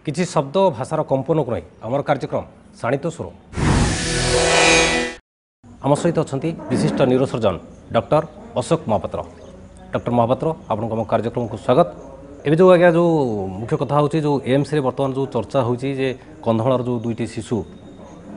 किसी शब्द भाषार कंपन को नहीं आमर कार्यक्रम शाणित सुर आम सहित अच्छा विशिष्ट neurosurgeon doctor Ashok Mahapatra. Doctor Mahapatra आपको आम कार्यक्रम को स्वागत। एवं जो आज्ञा जो मुख्य कथा हूँ जो एम्स रे बर्तमान जो चर्चा होची जे कंधमाल जो दुईटी शिशु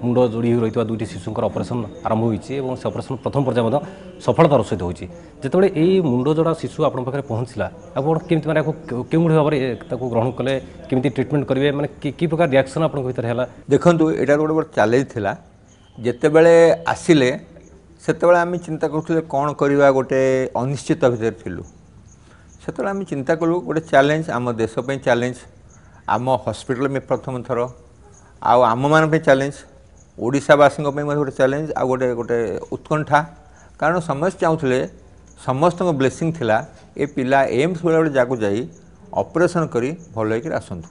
मुंड जोड़ी रही दुईटी शिशुंर ऑपरेशन आरंभ होती से ऑपरेशन प्रथम पर्याय सफलतार सहित होती जितेबाला यही मुंड जोड़ा शिशु आप पहुँचला आप केमी मैंने क्यों भाव में ग्रहण कले केमी ट्रिटमेंट करेंगे मैंने कि प्रकार रिएक्शन आप है देखो यहाँ गोटे बड़ चैलेंज था जितेबले आसिले से आम चिंता करूँ कौन करवा गोटे अनिश्चित भितर थिलु से आम चिंता कलु गोटे चैलेंज आम देशपाई चैलेंज आम हॉस्पिटल में प्रथम थर आम मान चैलेंज ओडिशावासी गोटे चैलेंज आ गोटे गोटे उत्कंठा कारण समस्त चाहूले समस्त ब्लेसिंग थिला ए पिला एम्स भाई गोटे जगह जाई ऑपरेशन करी भल होकर आसतु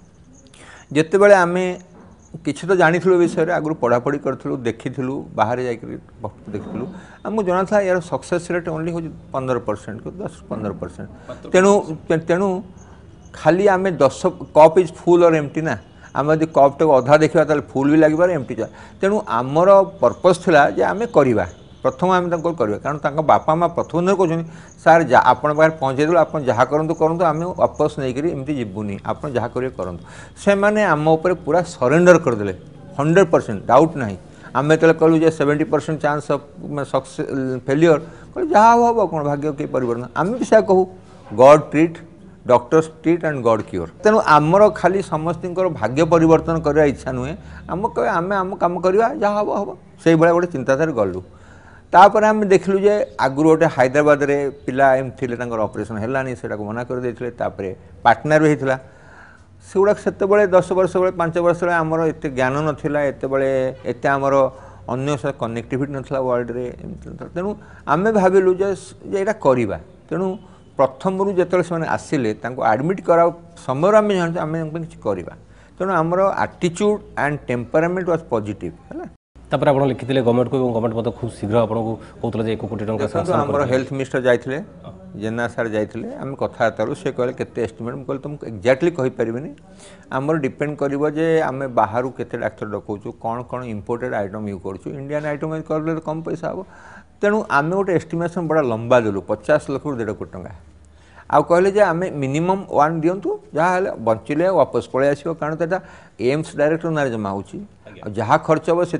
जितेबाला आम किसी तो जानी विषय आगु पढ़ापढ़ी करूँ देखी बाहर जा देखी आमको जना था यार सक्सेस रेट ओनली हूँ 15% 10-15%। तेणु खाली आम 10 कप इज फुल और एम्प्टी ना आम यदि कप टाक अधा देखा फुल भी लगे एम्प्टी जा तेणु आमर पर्पस थिला जे आम करवा प्रथम आम करवा कारण बापा माँ प्रथम दिन कहते सार जा आपण पाखे पहुँचे आप जहाँ करूँ करूँ आम वापस नहीं एमती जीवनी आप जहाँ करेंगे करूँ से मैंने आम उपर पूरा सरेंडर करदे 100% डाउट ना आम जो कहलु 70% चांस ऑफ सक्सेस फेलियर कह जहाँ हम कौन भाग्य कहीं परिवर्तन आम भी से कहूँ God treat doctors treat and God cure तेणु आमर खाली समस्त भाग्य परिवर्तन करने इच्छा नुहे आम कह आम आम कम करवा जहाँ हम हम से भाया गोटे चिंताधारा गलु तापर आम देखलु जे आगु गोटे हैदराबाद रे पिला एम थिले ऑपरेशन हैलानी सेटा को मना कर देथिले तापरे पार्टनर भी होता से गुड़ा से 10 वर्ष बेले 5 वर्ष बेले आमर एत ज्ञान नाला एत एत आमर अन्य कनेक्टिविटी नाला वर्ल्ड रे तेणु आम भाविलु जे यहाँ करवा तेणु प्रथम रू जो से आसिले आडमिट करा समय आम जानते आम किसी करवा तेणु आमर आटिट्यूड एंड टेम्परामेंट वाज पॉजिटिव है तापर आप लिखिले गवर्नमेंट को गवर्नमेंट खूब शीघ्र आपको कहते 1 कोटी टका आमर हेल्थ मिनिस्टर जाइए जेना सार जाइए आम कथबार्ता से कहले केते एस्टिमेट मुझे तुमको एक्जाक्टली कहीपरि आमर डिपेंड करिवो जे आम बाहर केते डाक्तर डकाऊँ कौन कौन इम्पोर्टेड आइटम यूज करूँ इंडियन आइटम यूज कर तो कम पैसा हम तेणु आम गोटे एस्टिमेशन बड़ा लंबा देलु 50 लाख 1.5 कोटी टका आउ कहले जे आम मिनिमम 1 दिंतु जहाँ बंचिले वापस पलि आसो कारण तो एम्स डायरेक्टर ना जमा हो जहाँ खर्च हम से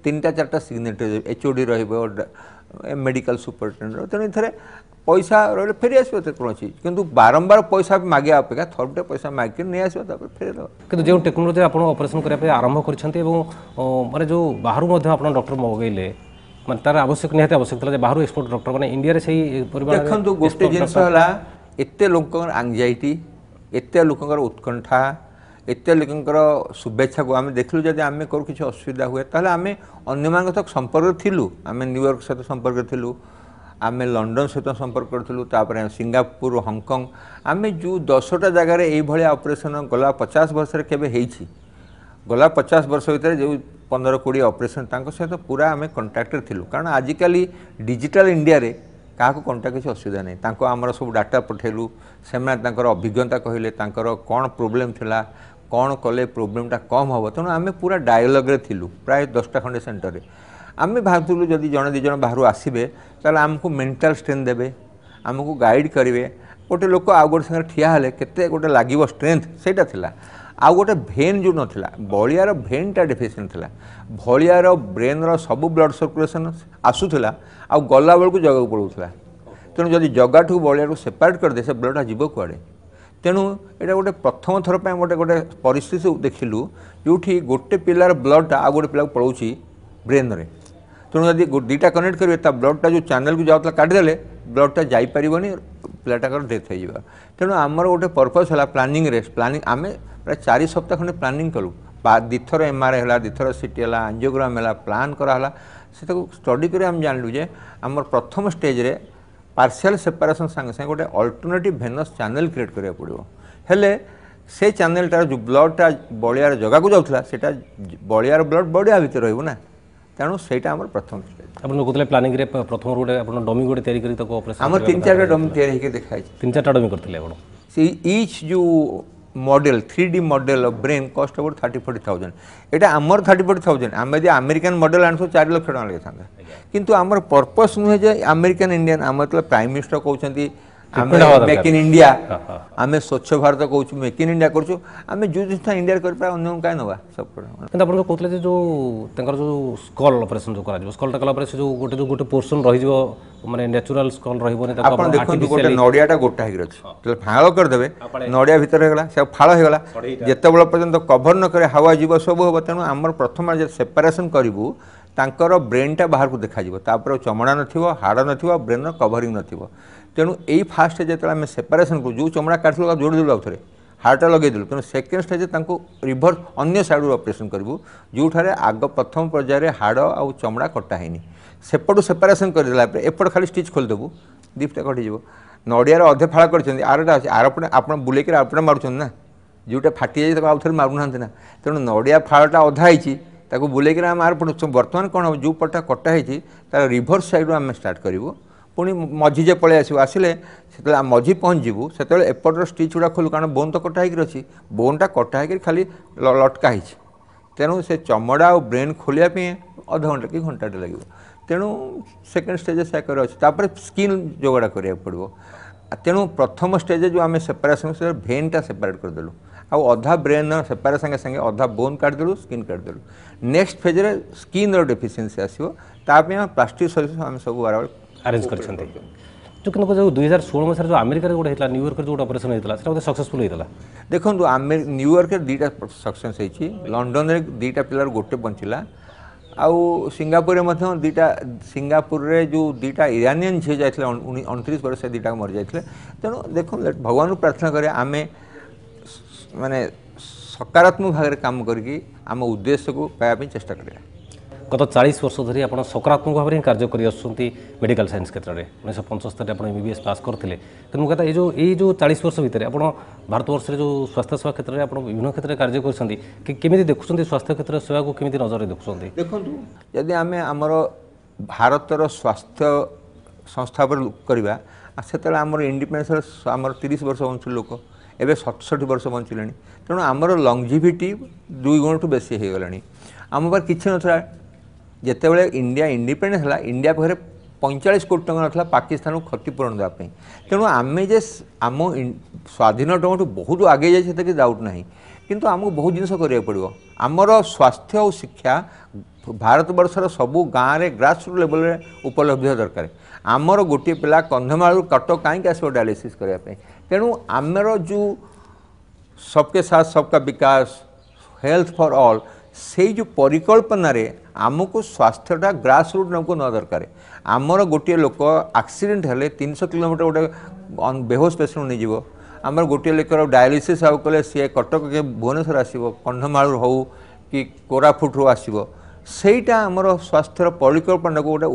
3-4टा सिग्नेचर HOD मेडिकल सुपरिटेडेंट तेणु थे पैसा रही फेरी आसो कौन अच्छी कितु बारंबार पैसा मागे अपेक्षा थरटे पैसा मागिक नहीं आसो फेर कि जो टेक्नोलोजी आप ऑपरेशन करने आरंभ कर माने जो बाहर डॉक्टर मगैले मैं तार आवश्यक निहाती आवश्यक था बाहर एक्सपोर्ट डॉक्टर मैंने इंडिया से देखो गोटे जिनस एत लोक एंजाइटी एत लोकर उत्कंठा एत लोकर शुभेच्छा को आम देखलु जब आम करूँ किसी असुविधा हुए ताहले आम अन्य मान सहित संपर्क थिलु आम न्यूयॉर्क सहित संपर्क थिलु आम लंडन सहित संपर्क करूँ सिंगापुर हांगकांग आम जो 10टा जगार ये ऑपरेशन गला 50 वर्ष केवे गला 50 वर्ष भितर जो 15-20 ऑपरेशन सहित पूरा आम कंटाक्ट थिलु कारण आजिकल डिजिटल इंडिया रे क्या कंटाक्ट किसी असुविधा नहीं आमर सब डाटा पठेलु से अभिज्ञता कहले कौन प्रोब्लेम थिला कौन कले प्रोब्लेमटा कम हम तेणु आम पूरा डायलॉग थिलु प्राय 10टा खंडे सेंटर आम भावुलु जदि जड़े 2 जन बाहर आसबे ताल आमको मेंटल स्ट्रेंथ देवे आमको गाइड करेंगे गोटे लोक आउ गोटे संगे ठिया हेले केते गोटे लागिवो स्ट्रेंथ सेटा थिला आउ गोटे भेन जो नाला बलियार भेनटा डेफिशिएंट थिला भलियार ब्रेन रो सब ब्लड सर्कुलेशन आसूला आ गला बेलू जगह पड़ूला तेणु जदि जगाठू बलिया को सेपरेट करदे से ब्लडटा जीव कुआड़े तेणु यहाँ गोटे प्रथम थर पर गोटे गोटे परिस्थिति देखिलु जो गोटे पिलार ब्लडटा आ गोटे पिला पड़ोची ब्रेन रे तेणु जब 2टा कनेक्ट करेंगे ब्लडटा जो चैनल को जाऊला काटिदेले ब्लडटा जापरि पिलाटाकर डेथ हो तेणु आमर गोटे पर्पस है प्लानिंग रे प्लानिंग आम प्राय 4 सप्ताह खंडे प्लानिंग कलु 2 थर MRI है 2 थर CT है एंजियोग्राम है प्लान कराला से स्टडी कर जानलु जे आमर प्रथम स्टेज रे पार्शियल सेपरेशन संगे संगे गोटे अल्टरनेटिव भेनस चैनल क्रिएट करा पड़ो हेले से चैनलटार जो ब्लडटा बलियार जगह को जाऊला सेटा बलियार ब्लड बड़िया भितर रही ना तेणु सहीटा आम प्रथम स्टेज आप कहते प्लानिंग रे प्रथम गोटे डमी गोटे तैयारी करी ऑपरेशन आम 3-4टा डमी तैयारी देखा 3-4टा डमी करते से ईच जो model 3D model of brain cost about 30-40,000 एटा आमर 30-40,000 आम यदि अमेरिकन मॉडल आनसो 4 लाख टका लगे था किंतु आमर पर्पस नुहे जे अमेरिकन इंडियन आम मतलब प्राइम मिनिस्टर कहउछंती मेक इन इंडिया आम स्वच्छ भारत कहूँ मेक इन इंडिया करूँ आम जो जिन इंडिया कर अन्य क्या नवा सब କିନ୍ତୁ ଆପଣ କହୁଥିଲେ ଯେ ତାଙ୍କର ଯେଉଁ ସ୍କଲ୍ ଅପରେସନ୍ ଯେଉଁ କରାଯିବ ସ୍କଲ୍ଟା କଲା ପରେ ସେ ଯେଉଁ ଗୋଟେ ପୋର୍ସନ୍ ରହିଯିବ ମାନେ ନ୍ୟାଚୁରାଲ୍ ସ୍କଲ୍ ରହିବନି ତାକୁ ଆପଣ ଦେଖନ୍ତୁ ଗୋଟେ ନଡ଼ିଆଟା ଗୋଟା ହେଇକି ଅଛି ଯେତେବେଳେ ଫାଳ କରିଦେବେ ନଡ଼ିଆ ଭିତରେ ହେଇଗଲା ସେ ଫାଳ ହେଇଗଲା ଯେତେବେଳେ ପର୍ଯ୍ୟନ୍ତ କଭର ନ କରେ ହାୱା ଯିବ ସବୁ ହେବ ତେଣୁ ଆମର ପ୍ରଥମ ଯେ ସେପାରେସନ୍ କରିବୁ ତାଙ୍କର ବ୍ରେନ୍ଟା ବାହାରକୁ ଦେଖାଯିବ ତାପରେ ଚମଡ଼ା ନଥିବ ହାଡ଼ ନଥିବ ବ୍ରେନ୍ର କଭରିଂ ନଥିବ ତେଣୁ ଏଇ ଫାଷ୍ଟ ଯେତେବେଳେ ଆମେ ସେପାରେସନ୍ କରୁ ଯେଉଁ ଚମଡ଼ା କାଟିଲୁ ଯୋଡ଼ି ଦେଲୁ ଆଉଥରେ हार्टा लगेदेलु तेणु सेकेंड स्टेज रिभर्स अन्य साइड ऑपरेशन करूँ जोठारे आग प्रथम पर्यायर हाड़ आउ चमड़ा कटा है सेपटू सेपारेसन करदेला एपट खाली स्टिच खोलदेबू दीपटा कटिज नड़ियार अधे फाड़ कर आरटा अच्छे आरपटे आप बुलेक आरपटे मारुं ना जोटा फाटी जाए आउ थे मारूना ना तेणु नड़िया फाड़टा अधा ही बुलेक आम आरपटे बर्तमान कौन हम जो पटा कटाई तार रिभर्स साइड आम स्टार्ट करूँ पुणी मझी जे पलि आसिले से मझी पहुँचू से एपटर स्टिच गुड़ा खोलू कारण बोन तो कटा होकर अच्छी बोनटा कटा होकर खाली लटका ही तेणु से चमड़ा और ब्रेन खोलिया अध घंटा कि घंटाटे लगे तेणु सेकेंड स्टेज से अच्छे स्किन जोगाड़ा करा पड़ो तेणु प्रथम स्टेज जो आम सेपारेसन से भेनटा सेपरेट करदेलु आउ अधा ब्रेन सेपारे संगे संगे अधा बोन काटिदेलु स्किन काटिदेलु नेक्स्ट फेज रे स्किन डेफिशिएंसी आसो प्लास्टिक सर्जरी आम सब बार अरेंज कर जो कि जो 2016 मसीह जो अमेरिका गोटे होता न्यूयॉर्क जो ऑपरेशन होता है सक्सेसफुल होता देखो न्यूयॉर्क दुईटा सक्सेस होती लंडन में दुईटा पिलार गोटे बंचला आउ सिंगापुर में दुईटा सिंगापुर रे जो दुईटा इरानियन झील जाते 29 वर्ष से दुईटा मरी जाते तेणु देखो भगवान को प्रार्थना करें आम माने सकारात्मक भाव में काम करके आम उद्देश्य को पाइबा चेष्टा करें गत 40 वर्ष धरी आप सकारात्मक भाव में कार्य कर मेडिकल साइंस क्षेत्र में 1975 आप MBBS पास करते कहता ये जो 40 वर्ष भितर आप भारतवर्ष जो स्वास्थ्य सेवा क्षेत्र में आप विभिन्न क्षेत्र में कार्य करमी देखुं स्वास्थ्य क्षेत्र सेवा को केमी नजर देखुं देखो जदि आम आमर भारतर स्वास्थ्य संस्था पर करवा से आमर इंडिपेंडेंस आमर 30 वर्ष बंचु लोक एवं 67 वर्ष बंचिले तेणु आमर लंगजिविटी 2 गुण ठू बेसी हो गला आम पार किसी ना जितेबाला इंडिया इंडिपेंडेंस है इंडिया पाखे 45 कोटी टका ना पाकिस्तान को क्षतिपूरण देवाई तेणु आम जे आम स्वाधीन टू बहुत आगे जाए डाउट ना किंतु आमको बहुत जिनस करा पड़ो आमर स्वास्थ्य और शिक्षा भारत वर्षर सबू गाँव में ग्रास रूट लेवल उपलब्ध दरकार आमर गोटे पिला कंधमाल कटक कहीं आसो डायलिसिस करने तेणु आमर जो सबके साथ सबका विकास हेल्थ फॉर ऑल से जो परिकल्पना रे आमको स्वास्थ्यटा ग्रास रूट नमको न दरकार आमर गोटे लोक एक्सीडेंट हेले 300 किलोमीटर गोटे बेहोश पेसेंट नहीं जीव आमर गोटे लोकर डायलिसिस आउ कले सी कटक के भुवनेश्वर आसो कंधमाल हो कि कोरापुट हो आसो सेटा आमर स्वास्थ्यर परिकल्पना को गोटे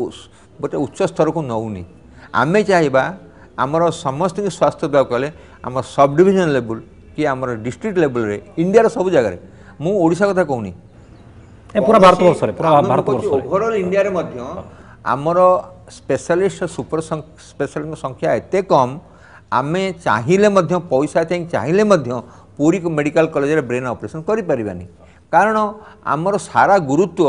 गोटे उच्च स्तर को नौनी आमे चाहिए आमर समस्त स्वास्थ्य देवा कले आम सब डिविजन लेवल कि आमर डिस्ट्रिक्ट लेवल रे इंडिया सब जगह मु ओडिशा कथा कहूनी पूरा भारतवर्ष ओवरऑल इंडिया रे मध्य आमर स्पेशलिस्ट सुपर स्पेशलिस्ट संख्या एते कम आमे चाहिए मध्य पैसा चाहिए मध्य पूरी मेडिकल कॉलेज रे ब्रेन ऑपरेशन करि परिबानी कारण आमर सारा गुरुत्व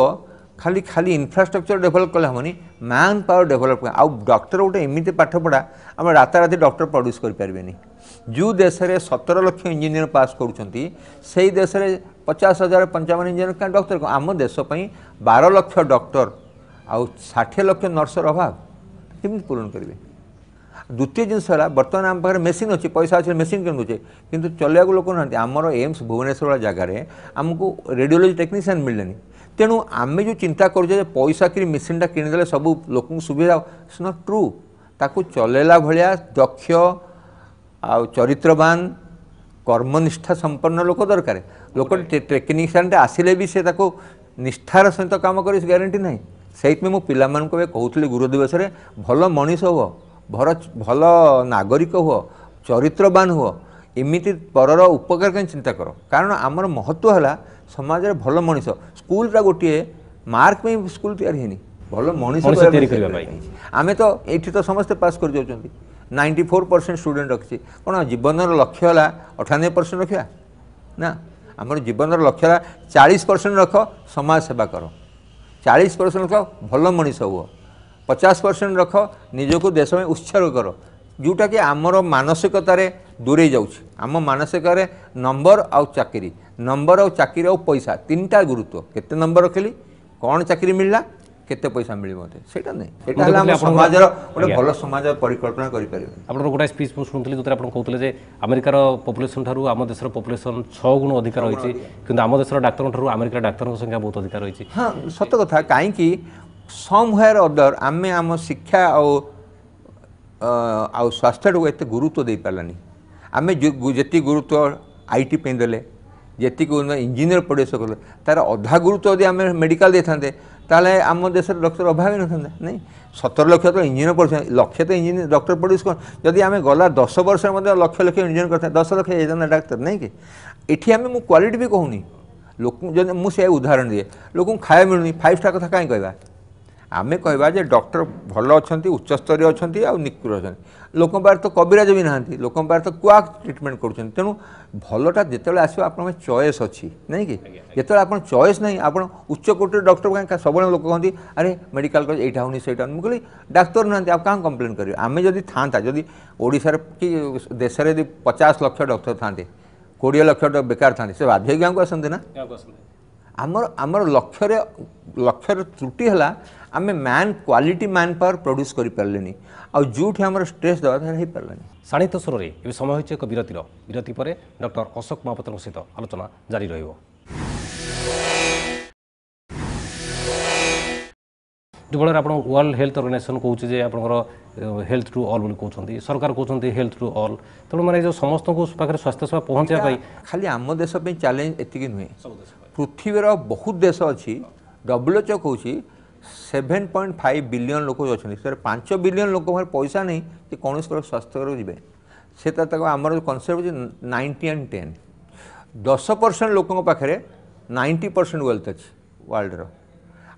खाली खाली इंफ्रास्ट्रक्चर डेभलप कले हमनी मैन पावर डेभलप आउ डॉक्टर गोटे एमती पाठ पढ़ा आम राताराति डॉक्टर प्रोड्यूस करें जो देश में 17 लाख इंजीनियर पास करुँच से देश में 50,000 55 इंजीनियर क्या डॉक्टर आम देश 12 लाख डॉक्टर आउ 60 लाख नर्सर अभाव केमी पूरण करेंगे द्वितीय जिनस बर्तमान आम पाखे मेसीन अच्छी पैसा अच्छे मेसीन के दूचे कि चलने लोक ना आमर एम्स भुवनेश्वर वाला जगार आमको रेडियोलोजी टेक्नीशियन मिलने तेणु आम जो चिंता करुचे पैसा कि मेसीनटा किणीदे सब लोक सुविधा इट्स नॉट ट्रू ताकू चलेला भाया दक्ष आ चरित्रवान कर्मनिष्ठा संपन्न लोक दरकार लोक टेक्नीशियन आसिले भी से निष्ठार सहित काम कर ग्यारंटी ना से मु पिला कहूली गुरु दिवस भल मनीष हो भल नागरिक हो चरित्रवान हो एमती परर उपकार कहीं चिंता कर कारण आमर महत्व है समाज में भल मनीष स्कूलटा गोटे मार्क में स्कूल तैयारी भल मनीष आम तो ये तो समस्ते पास कर 94% स्टूडेंट रखी कौन जीवन लक्ष्य है 98% रखा ना आमर जीवन लक्ष्य 40% रख समाज सेवा कर 40% रख भल मनीष हुआ 50% रख निजक देश में उत्सर्ग कर जोटा कि आमर मानसिकतार दूरे जाम मानसिक नंबर आउ चाकरी नंबर आउ चाकरी आउ पैसा तीनटा गुरुत्व केते नंबर रखिली कौन चाकरी मिलला केते पैसा मिली मते सेटा नहीं सेटा हला हम समाजर गोटे भल समाज परिकल्पना करि परिबे आपन गोटे स्पीच मु सुनथली जोतरे आपन कहतले जे अमेरिकार पॉपुलेशन थारु आम देशर पॉपुलेशन 6 गुण अधिक रहिछि किंतु आम देशर डाक्टर थारु अमेरिकार डाक्टर संख्या बहुत अधिक रहिछि। हाँ सत कथा काई कि समवेयर अदर आमे आम शिक्षा आ स्वास्थ्य को एते गुरुत्व दे पालानी आमे जेति गुरुत्व आईटी पे देले जेति को इंजीनियर पढ़े सकले तार अधा गुरुत्व यदि आमे मेडिकल दे थांते ताले आम देश डॉक्टर अभाव न था नहीं 17 लक्ष तो इंजीनियर पढ़े लक्ष्य तो इंजीनियर डॉक्टर पढ़ुस कौन जदि आम गला 10 वर्ष लक्ष लक्ष इंजीनियर करते 10 लक्ष एजना डाक्तर नहीं कि एठी आम क्वालिटी भी कहूनी लोक मुझे उदाहरण दिए लोक खाया मिलूनी 5 स्टार कथा कहीं कहवा आमे कहवा जे डॉक्टर भल अच्छा उच्च स्तरीय अच्छा आ निकुर अच्छा लोक पार तो कबिराज भी ना लोक पार तो कुआ ट्रिटमेंट कर तेणु भलटा जिते आसो आप चॉइस अच्छी नहीं कि जिते आप चॉइस नहीं आप उच्च कोटि डॉक्टर कहीं सब लोक कहते अरे मेडिकल कॉलेज यहाँ होनी से मुझे डाक्तर ना आप कहाँ कंप्लेन करेंगे आम जदि था जदि ओडिशार कि देश में यदि 50 लक्ष डॉक्टर था 20 लक्ष बेकार था से बाध्य गाँव को आसते ना आमर आमर लक्ष्य त्रुटि है आम man quality man power produce कर पारे आउ जोठी आमर स्ट्रेस दवा हो पारानी शाणित स्वर में ये समय होची एक विरति पर डॉक्टर अशोक महापात्र सहित आलोचना जारी रहिबो। जो बड़े आप वर्ल्ड हेल्थ ऑर्गेनाइजेशन कहूँ जे आपंकर हेल्थ टू ऑल बोली कहते सरकार कहते हेल्थ टू ऑल तेणु मैंने जो समस्त पाखे स्वास्थ्य सेवा पहुँचा खाली आम देश चैलेंज एति नुहे पृथ्वीर बहुत देश अच्छी WHO कहूँ 7.5 बिलियन लोक अच्छा 5 बिलियन लोक पैसा नहीं कि कौन स्वास्थ्य जी से आमर कनसेप्ट 90 and 10 10% लोकों पाखे 90% वेल्थ अच्छी वर्ल्डर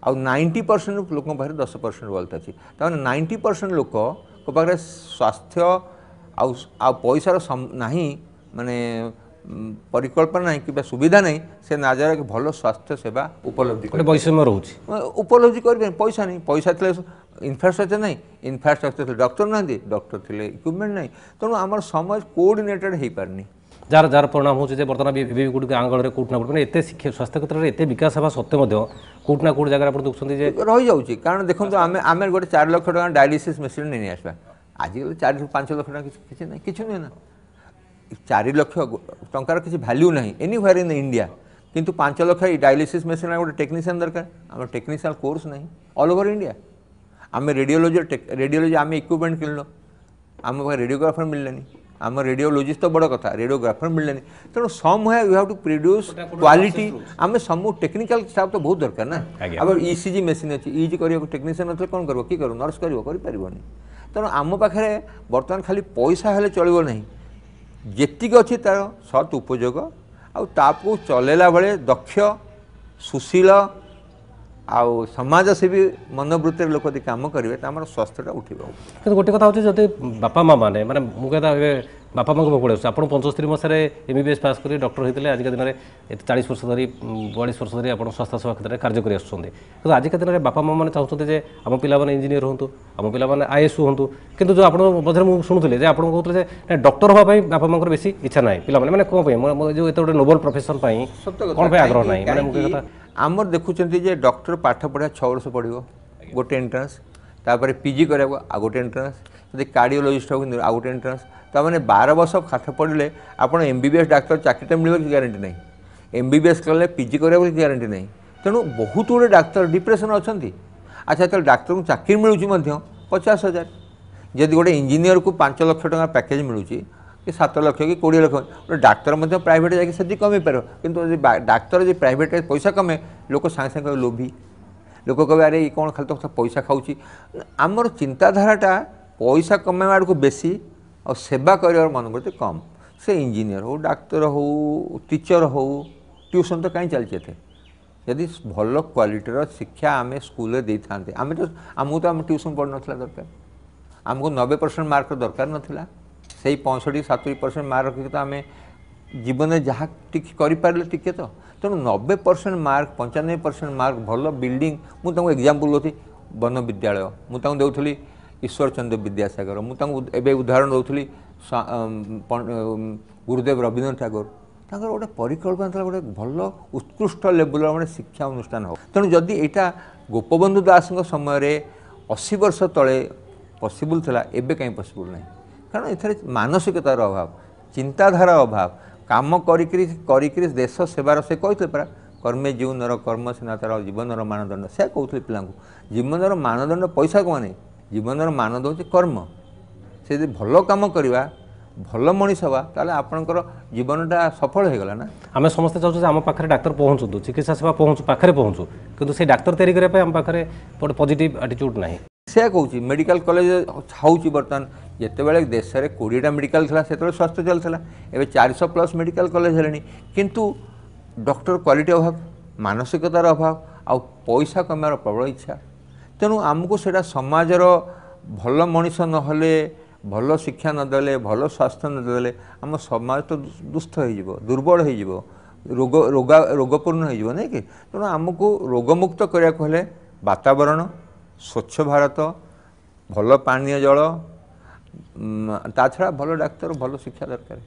आउ 90% लोकों पाखे 10% वेल्थ अच्छी तमें 90% लोक पाखे स्वास्थ्य आ पैसार नहीं माने परिकल्पना नहीं कि सुविधा नहीं से नाजार भल स्वास्थ्य सेवा उपलब्धि वैषम्य रोचे उपलब्धि कर पैसा नहीं पैसा थे इनफ्रास्ट्रक्चर नहीं इनफ्रास्ट्रक्चर थे डॉक्टर ना डॉक्टर थे इक्विपमेंट नहीं तेणु आम समाज कोऑर्डिनेटेड हो पारनी जार जार परिणाम हो बर्तमान गोटे आंगल कौटना कौट मैंने शिक्षा स्वास्थ्य क्षेत्र में एत विकास होगा सत्वे कौटना कौट जगह आप देखते रही जाऊँगी कारण देखो आम गोटे 4 लाख टका डायलिसिस मेसीन नहीं आसवा आजिकल 4-5 लाख टका किसी ना कि नुहे ना 4 लाख टंकार किसी वैल्यू नहीं एनीवेयर इन इंडिया किंतु 5 लाख डायलिसिस मेसीन गोटे टेक्नीशियन दरकार आम टेक्निशियन कोर्स नहीं ऑल ओवर इंडिया आम रेडियोलोजी आम इक्विपमेंट किनल आम रेडियोग्राफर मिललानी आम रेडियोलोजिस्ट तो बड़ कथा रेडियोग्राफर मिललानी तेणु सम है you have to produce quality आम सब टेक्निकल स्टाफ तो बहुत दरकार ना अब ECG मेसीन अच्छी EG कर टेक्नीशियन अच्छे कौन कर कि कर नर्स कर तेणु आम पाखे बर्तमान खाली पैसा हेल्ले चलो ना जेतिक अच्छी तार सत् उपयोग आपको चलेला बेले दक्ष सुशील आउ समाजसेवी मनोवृत्तिर लोक यदि कम करेंगे तो आम स्वास्थ्यटा उठा गोटे कथा होची जदि बापा माँ मैंने माने मुझे बापा माँ को पढ़े आप 75 मसीह MBBS पास कर डॉक्टर होते आजिका दिन में 40 वर्ष धरी 42 वर्ष धरी आप स्वास्थ्य सेवा क्षेत्र में कार्य कर आजिका दिन में बापा माँ मैंने चाहते हैं आम पाने इंजीनियर हूँ आम पाने IAS हूँ कि जो आप शुणुले आप कहते डॉक्टर हाँपाई बापा माँ बेसी इच्छा ना पे मैंने कौन जो ये गोटे नोबल प्रोफेशन कौन आग्रह ना मैंने मुझे कथा आमर देखुं जे डॉक्टर पाठ पढ़ा 6 वर्ष पढ़ो गोटे एंट्रांस तापर PG करा आ गोटे एंट्रांस जब कार्डियोलोजिस्ट हो आ गोटे एंट्रांस तमें 12 वर्ष पाठ पढ़ले आप MBBS डाक्तर चाकरीटा मिले कि ग्यारंटी नहीं MBBS कले PG करा ग्यारंटी नहीं तेणु बहुत गुड़े डाक्तर डिप्रेशन अच्छा अच्छा तो डाक्तर को चाकरी मिलूँ 50,000 जदि गोटे इंजीनियर को 5 लाख टका पैकेज मिलूँ कि 7 लाख कि 20 लाख गोटे डाक्तर प्राइवेट जाकि कमे पार कि डाक्तर जो प्राइवेट पैसा कमे लोक सागे सागे लोभी लोक कहे अरे कौन खाली तो पैसा खाऊँ आमर चिंताधाराटा पैसा कमे आड़ को बेसी और सेवा कर मनोवृत्ति कम से इंजीनियर हो डाक्तर हो टीचर हो ट्यूशन तो कहीं चलते थे यदि भल क्वालिटीर शिक्षा आम स्कूल दे था आम तो आमको तो आम ट्यूशन पढ़ ना दरकार आमको 90% मार्क दरकार नाला से 65-70% मार्क रखिक तो आम जीवन में जहाँ करें टिके तो तेणु 90% मार्क 95% मार्क भल बिल्डिंग मुझे एग्जांपल दूसरी वन विद्यालय मुझे दूसरी ईश्वर चंद्र विद्यासागर मुझे उदाहरण दूसरी गुरुदेव रवीन्द्रनाथ ठाकुर तांकर गोटे परिकल्पना था गोटे भल उत्कृष्ट लेवल गोटे शिक्षा अनुष्ठान हो तेणु जदि यहाँ गोपबंधु दास समय 80 वर्ष तले पॉसिबल था एबे कहीं पॉसिबल नहीं कारण एथरे मानसिकतार अभाव चिंताधारा अभाव काम करी देश सेवार से कहते परा कर्मे जीवनर कर्म सीना तार जीवनर मानदंड से कहते पिला जीवनर मानदंड पैसा कौन नहीं जीवनर मानदंड हूँ कर्म से भल कम करवा भल मनीष हवा ताले आपणकर जीवनटा सफल हो गला ना आम समस्ते चाहूँ आम पाखे डाक्तर पहुँचू चिकित्सा सेवा पाखे पहुँचू किंतु से डाक्तर तैयारी करने आम पाखे गोटे पॉजिटिव एटीट्यूड ना से कहूँ मेडिकल कॉलेज हाउची बर्तमान जितेबाला देश में 20टा मेडिकल था से स्वास्थ्य चलता एवं 400+ मेडिकल कॉलेज है किंतु डॉक्टर क्वालिटी अभाव मानसिकतार अभाव आ पैसा कमार प्रबल इच्छा तेणु आमको सेटा समाजर भल मनीष नहले भल शिक्षा नदेले भल स्वास्थ्य नदेले आम समाज तो दुष्ट हो दुर्बल हो रोगपूर्ण हो नहीं कि तेणु आमको रोगमुक्त करने को हेले वातावरण स्वच्छ भारत भल पानीय जल ता छड़ा भल डाक्तर भल शिक्षा दरकार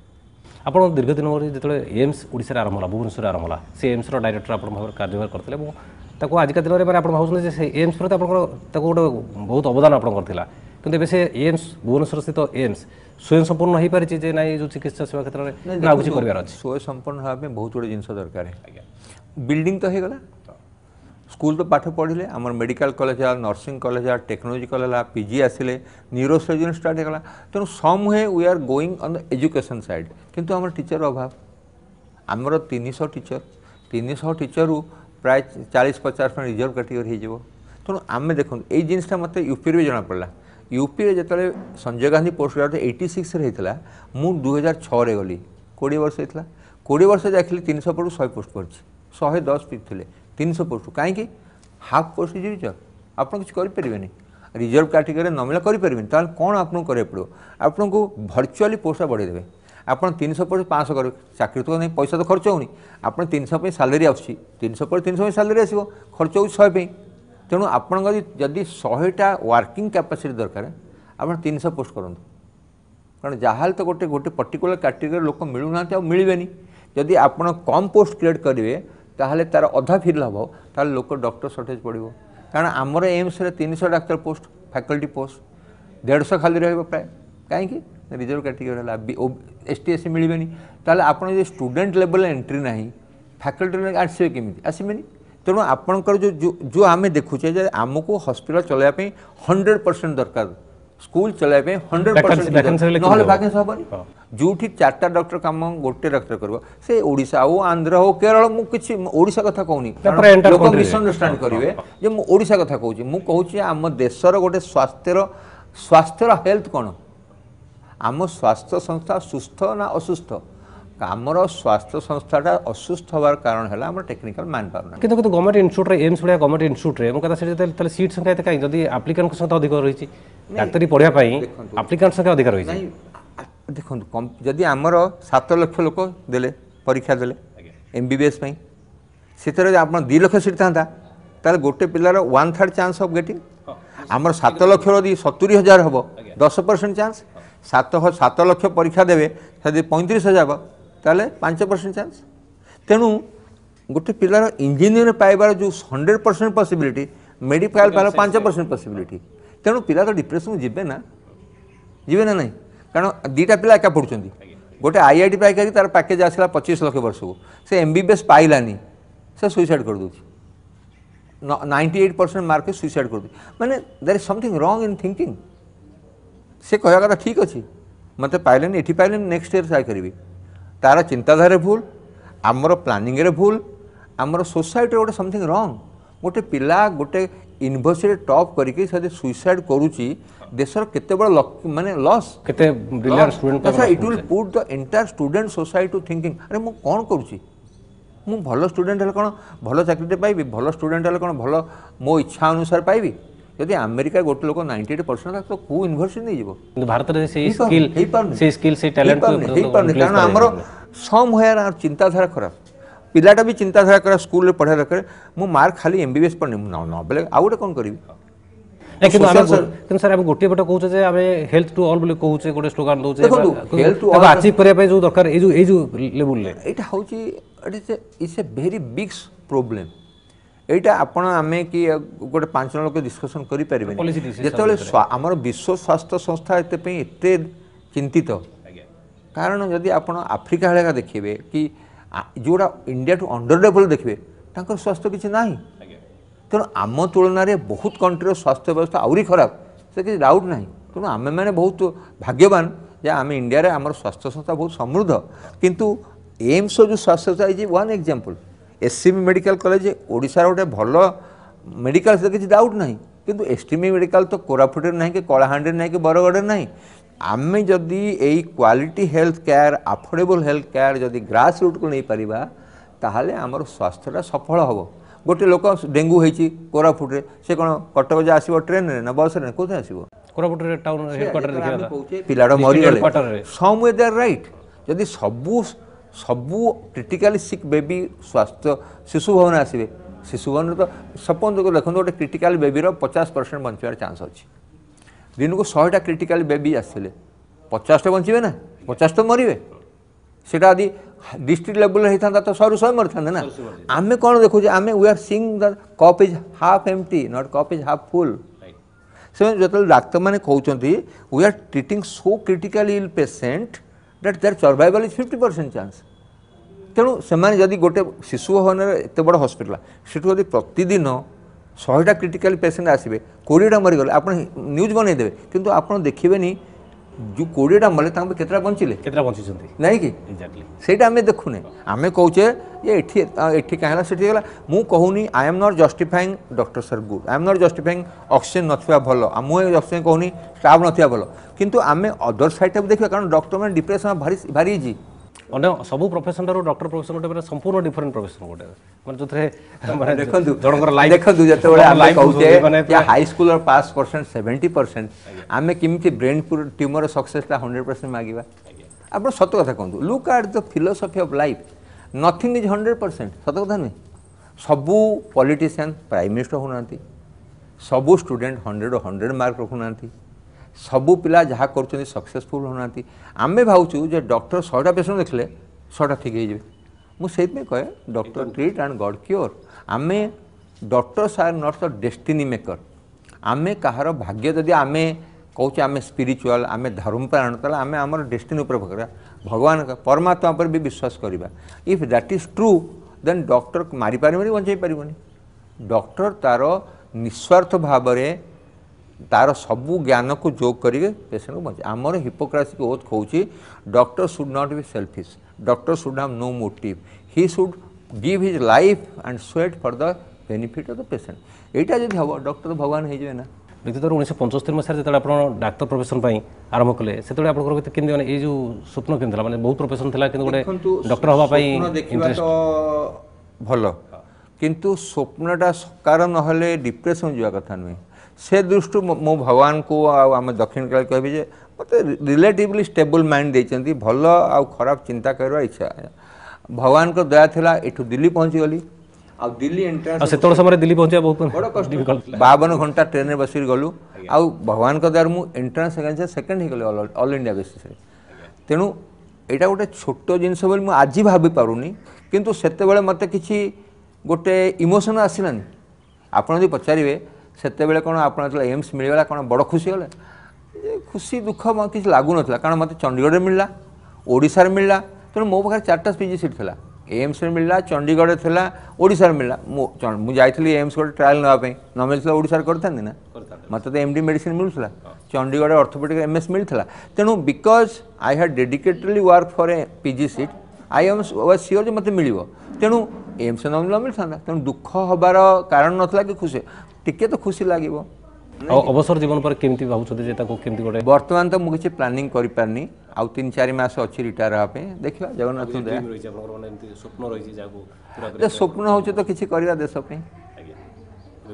आप दीर्घ दिन जो एम्स ओडिशा आरंभ है भुवनेश्वर आरंभ है से एम्स डायरेक्टर आप भाव कार्यभार करते आजिका दिन में आप भावुँ से एम्स प्रति आप गोटे बहुत अवदान आप किंतु से एम्स भुवनेश्वर स्थित एम्स स्वयं संपूर्ण हो पारी जे ना जो चिकित्सा सेवा क्षेत्र में ना कुछ कर स्वयं संपूर्ण होगा बहुत गुड़े जिन दरकार है बिल्डिंग तो होगला स्कूल तो पाठ पढ़े आम मेडिकल कॉलेज है नर्सिंग कॉलेज है टेक्नोलॉजी कॉलेज है पीजी आसिले न्यूरो सर्जन स्टार्ट होगा तेणु some way we are going on the education side किंतु आम टीचर अभाव आमर 300 टीचर प्राय 40-50% रिजर्व कैटेगरी हो तेणु आम देखो ये जिनसा मत यूपी भी जना पड़ा यूपी जो संजय गांधी पोस्ट ग्रेजुएट 86 होता मु 2006 गली 20 वर्ष होता 20 वर्ष जाखिली 300 पटू 100 पोस्ट कर 110 थे 300 पोस्ट कहीं हाफ पोस्ट रिजर्व आप किसी करें रिजर्व कैटेगरी नमिला करें कौन आपको करें पड़ो आपन को भर्चुआली पोस्ट बढ़ेदेवे आप 300 पोस्ट 500 करेंगे चाकरी तो नहीं पैसा तो खर्च होनी आप 300 सैलरी आसी 300 पर 300 सैलरी आसो खर्च हो 100 तेणु आपन जदि 100टा वर्किंग कैपेसिटी दरकार आप 300 पोस्ट करूँ कारण जहाँ तो गोटे गोटे पर्टिकुलर कैटेगरी लोक मिलूना मिलबे जदि आप कम पोस्ट क्रिएट करेंगे ताहले तार अधा फिल हम ताहले लोक डॉक्टर शॉर्टेज पड़ो कारण आमर AIIMS 300 doctor post faculty post 150 खाली रहा प्राय कहीं रिजर्व कैटेगरी एसटी एससी मिलबे ताहले आपन जो स्टूडेंट लेवल एंट्री ना फैकल्टी आसवे केमी आसबे तेणु आपणकर जो आम देखुचे आमको हॉस्पिटल चलाइवाई 100% दरकार स्कूल चलाइवाई 100% ना वैकेंसी हेनी जो 4टा डॉक्टर काम गोटे डॉक्टर कर से ओडिशा हो आंध्र हो केरल मुझे ओडिशा कथा कहूनी लोक मिसअंडरस्टैंड करेंगे जे मुझे ओडिशा कथा कहूँ मुझे आम देशर गोटे स्वास्थ्यर हेल्थ कौन आम स्वास्थ्य संस्था सुस्थ ना असुस्थ आमर स्वास्थ्य संस्थाटा असुस्थ हबार कारण है आम टेक्निकल मैन पावर किंतु गवर्नमेंट इंस्टीट्यूट एम्स भाया गवर्नमेंट इंस्टीट्यूट में कहता सीट संख्या कहीं जब आप्लिकांट संख्या अधिक रही डाक्तरी पढ़ाई आप्लिकांट संख्या अधिक रही देखो जदि आमर 7 लाख लोक देले परीक्षा देले MBBS से आप 2 लाख सीट था ताले गोटे पिलार 1/3 चांस ऑफ गेटिंग आमर 7 लाख 70,000 हम 10% चांस 7 लाख परीक्षा देवे 35,000 ताले 5% चांस तेणु गोटे पिलार इंजीनियर पाइबार जो 100% पॉसिबिलिटी मेडिकल पाइबार 5% पॉसिबिलिटी तेणु पिला तो डिप्रेशन जीवे ना नहीं कारण 2टा पिला एका पढ़ुं गोटे IIT पाइक तार पैकेज आसला 25 लाख वर्ष को से MBBS पाइलानी से सुइसाइड कर दूँ 98% मार्क सुइसाइड कर दूँ माने there is something wrong in thinking से कहवा कथा ठीक अच्छे मत पाइले ये पाइले नेक्स्ट ईयर ट्राए करी तार चिंताधारा भूल आमर प्लानिंग भूल आमर सोसाइटी गोटे समथिंग रॉन्ग गोटे पिला गोटे यूनिवर्सिटी टॉप करके सुइसाइड करुच्ची देशर केते बड़ माने लॉस केते brilliant student it will put the entire student society to thinking अरे मु कौन करुच्ची भल स्टूडेंट हेल्ले कौन भल चाकरी पाइबी भल स्टूडेंट हेल्ले कौन भल मो इच्छा अनुसार पाइबी जदि अमेरिका गोटे लोक 98% तो कौ यूनिवर्सिटी नहीं जीव କିନ୍ତୁ ଭାରତରେ ସେଇ ସ୍କିଲ୍ ସେଇ ଟ୍ୟାଲେଣ୍ଟ कारण आमर सम होयार चिंताधारा खराब पिलाटा भी चिंताधारा खराब स्कूल पढ़ा दरकार मु मार्क खाली एमबीबीएस पढ़नी न बेले आउ गोटे कौन करी କିନ୍ତୁ ସାର୍ ଆମେ ଗୋଟିଏ ପଟେ କହୁଛେ ଯେ ଆମେ ହେଲ୍ଥ ଟୁ ଅଲ୍ ବୋଲି କହୁଛେ ଗୋଟେ ସ୍ଲୋଗାନ ଦଉଛେ ଆଚିଭ୍ କରିବା ପାଇଁ ଯୋଉ ଦରକାର ଏଇ ଯୋଉ ଲେବୁଲରେ ଏଇଟା ହେଉଛି it's a very big problem এইটা ଆପଣ ଆମେ କି ଗୋଟେ 5 ଜଣ ଲୋକ ଡିସ୍କସନ୍ କରିପାରିବେନି ଯେତେବେଳେ ଆମର ବିଶ୍ୱ ସ୍ୱାସ୍ଥ୍ୟ ସଂସ୍ଥା ଏଥିପାଇଁ ଏତେ ଚିନ୍ତିତ କାରଣ ଯଦି ଆପଣ ଆଫ୍ରିକା ଭଳିଆ ଦେଖିବେ କି ଯେଉଁଟା ଇଣ୍ଡିଆଠୁ ଅଣ୍ଡର ଡେଭଲପ୍ ଦେଖିବେ ତାଙ୍କର ସ୍ୱାସ୍ଥ୍ୟ କିଛି ନାହିଁ ତେଣୁ ଆମ ତୁଳନାରେ ବହୁତ କଣ୍ଟ୍ରିର ସ୍ୱାସ୍ଥ୍ୟ ବ୍ୟବସ୍ଥା ଆହୁରି ଖରାପ ସେ କିଛି ଡାଉଟ୍ ନାହିଁ ତେଣୁ ଆମେମାନେ ବହୁତ ଭାଗ୍ୟବାନ ଯେ ଆମେ ଇଣ୍ଡିଆରେ ଆମର ସ୍ୱାସ୍ଥ୍ୟ ସଂସ୍ଥା ବହୁତ ସମୃଦ୍ଧ କିନ୍ତୁ ଏମ୍ସର ଯେଉଁ ସ୍ୱାସ୍ଥ୍ୟ ସଂସ୍ଥା ହେଇଛି one example SCB medical college ओडिशार गोटे भल मेडिकल से किसी डाउट ना किंतु एसटीएमई मेडिकल तो कोरापुटे ना कि कलाहांडी ना कि बरगढ़ ना आम जदि यही quality health care affordable health care जदि ग्रास रूट को नहीं पारिबा ताहले आमर स्वास्थ्यटा सफल हम गोटे लोक डेंगू होती कोरापुटे से कौन कटक जा आसो ट्रेन ना बस रे कौन आसो कोरापुटे टाउन हेडक्वार्टर पिलाटा मरीगले some way they are right जदि सबू क्रिटिकाली सिक बेबी स्वास्थ्य शिशु भवन आसवे शिशु भवन तो सपोज देखो गोटे क्रिटिकाल बेबीर 50% बचार चान्स अच्छी दिन को 100टा क्रिटिकाल बेबी आसले 50टा बचे ना 50 तो मरवे से डिस्ट्रिक्ट लेवल होता तो 100 मरी था ना आम कौन देखो आम we are seeing the cup is half empty not cup is half full से जो डाक्तर मैंने कहते we are treating so critically ill patient that their survival is 50% chance तेणु से जदि गोटे शिशु भवन एत बड़ हस्पिटाल से प्रतिदिन 100टा क्रिटिकल पेसेंट आसवे 20टा मरीगले आप न्यूज बनईदेवे किंतु आप देखिए जो 20टा मरले केतटा बंचिले ना कि सहीटा आम देखुने आम कहे ये कहीं से मु कहूनी I am not justifying doctor sir good I am not justifying oxygen ना भल मुझे जस्टिफाइंग कहूनी स्टाफ ना भल किंतु आम अदर साइड देखा कारण डॉक्टर मैंने डिप्रेशन भारी अन्य सब प्रोफेशन डॉक्टर प्रोफेशन गोटे संपूर्ण डिफरेंट प्रोफेशन गोटे माने जोथे माने देखंतु जनकर लाइफ देखंतु जते आमे कहउते या हाई स्कूल और पास परसेंट 70% आमे किमिति ब्रेन ट्यूमर सक्सेस 100% मागिबा आपण सत कथा कहंतु look at the philosophy of life nothing is 100% सत कथा नै सबु पॉलिटिशियन प्राइम मिनिस्टर होनांती सबु स्टूडेंट 100 मार्क रखुनांती सबू पिला जहाँ कर सक्सेसफुल होना आम भावुँ जे डॉक्टर 100टा पेशेंट देखले 100टा ठीक हो मुझे कहे doctor treat and God cure आम doctors are not the destiny maker आम कहार भाग्य जदि आम कहे आम स्पिरिचुअल आम धर्मपरायण तो आम आम डेस्टिनी उपर भगवान परमात्मा पर भी विश्वास करवा if that is true then doctor मारी पारे बचाई पारबनी डॉक्टर तार निस्वार्थ भाव तार सबू ज्ञान को जोग करके पेशेंट को बचे आमर हिपोक्रेसी की ओथ कहूँ doctor should not be selfish doctor should have no motive he should give his life and sweat for the benefit of the patient यहाँ जब हम डॉक्टर तो भगवान हो जाए ना व्यक्तिगत 1975 मसीह जो आप डाक्तर प्रोफेशन आरंभ कले से आपंकर ये जो स्वप्न केमती माने बहुत प्रोफेशन था कि गोटे डॉक्टर हवा भल किंतु स्वप्नटा सकार नहले डिप्रेशन जावा कथा नुहे से दृष्टि मो भगवान को आम दक्षिण काल कह मत रिलेटिवली स्टेबल माइंड देती भल आ खराब चिंता करवा इच्छा भगवान को दया था एठू दिल्ली पहुँची गली आ दिल्ली एंट्रांस से समय दिल्ली पहुँचा बहुत बड़ कष्ट 52 घंटा ट्रेन बस गलु आ भगवान को दयार मु एंट्रांस सेकेंड हो गली ऑल इंडिया बेसिस तेणु यहाँ गोटे छोट जिनस आज भाभी पारुनी किंतु सेतेबेले मत किसी गोटे इमोशन आसलानी आपड़ जो पचारे सेतेबेले कौन आप एम्स मिलगला कौन बड़ खुशी गले खुशी दुख किसी लगुन कारण मत चंडीगढ़ मिलला ओडिशा मिलला तेणु मो पाखे 4टा पीजी सीट था एम्स मिलला चंडीगढ़ था ओडिशा मिलला मुझे जाइली एम्स गोटे ट्रायल नापी न मिलता ओडिशा करता ना मत तो एमडी मेडिसिन मिलूला चंडीगढ़ ऑर्थोपेडिक एमएस मिलता तेणु because I had dedicatedly work for a PG seat I am was sure जो मत मिल तेणु एम्स न मिलता तेणु दुख हबार कारण नाला कि खुशी टिके तो खुशी लगे अवसर जीवन पर केमती भावुछथि केमती गोटे वर्तमान तो मुझे प्लानिंग करि पारनी आउ 3-4 मास अच्छी रिटायर होगा देखा जगन्नाथ स्वप्न स्वप्न हो तो किसी करवा देश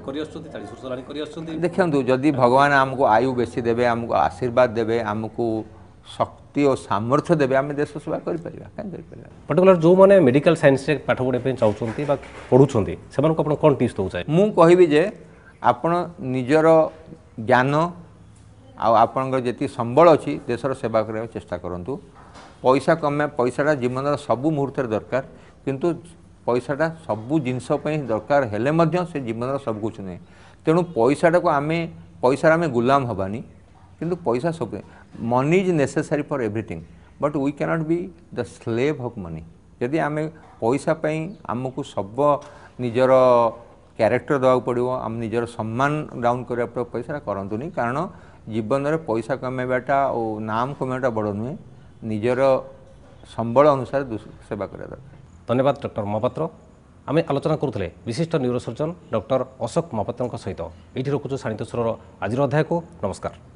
କରି ଆସୁଛନ୍ତି 40 ବର୍ଷ ହେଲାଣି କରି ଆସୁଛନ୍ତି। ଦେଖନ୍ତୁ ଯଦି ଭଗବାନ ଆମକୁ ଆୟୁ ବେଶୀ ଦେବେ, ଆମକୁ ଆଶୀର୍ବାଦ ଦେବେ, ଆମକୁ ଶକ୍ତି ଓ ସାମର୍ଥ୍ୟ ଦେବେ, ଆମେ ଦେଶ ସେବା କରିପାରିବା, କାହିଁ କରିପାରିବା। पर्टिकुलर जो मैंने मेडिकल साइंस रे पाठ पढ़ाई पे चाहूଛନ୍ତି ବା ପଢୁଛନ୍ତି ସେମାନଙ୍କୁ ଆପଣ କ'ଣ ଟିପ୍ସ ଦେଉ ଚାहे? ମୁଁ କହିବି ଯେ ଆପଣ ନିଜର ଜ୍ଞାନ ଆଉ ଆପଣଙ୍କର ଯେତିକି ସମ୍ବଳ ଅଛି ଦେଶର ସେବା କରିବାକୁ ଚେଷ୍ଟା କରନ୍ତୁ। ପଇସା କମେ, ପଇସାଟା ଜୀବନର ସବୁ ମୁହୂର୍ତ୍ତରେ ଦରକାର, କିନ୍ତୁ ପଇସାଟା ସବୁ ଜିନିଷ ପାଇଁ ଦରକାର ହେଲେ ମଧ୍ୟ ସେ ଜୀବନର ସବୁ କିଛି ନୁହେଁ। ତେଣୁ ପଇସାଟାକୁ ପଇସାର ଆମେ ଗୁଲାମ ହେବାନି, କିନ୍ତୁ ପଇସା ସବୁ money is necessary for everything but we cannot be the slave of money. यदि आम पैसा पाई आमको सब निजर क्यारेक्टर देवा पड़ो, आम निजर सम्मान डाउन करने पड़ो, पैसा करतुनि, कारण जीवन में पैसा कमेवाटा और नाम कमेवाटा बड़ नुहे, निजर संबल अनुसार सेवा करा दरकार। धन्यवाद डॉक्टर महापात्र। आम आलोचना करुले विशिष्ट न्यूरोसर्जन डॉक्टर अशोक महापात्र सहित ये रखुचु साणित स्वरर आज अध्याय को। नमस्कार।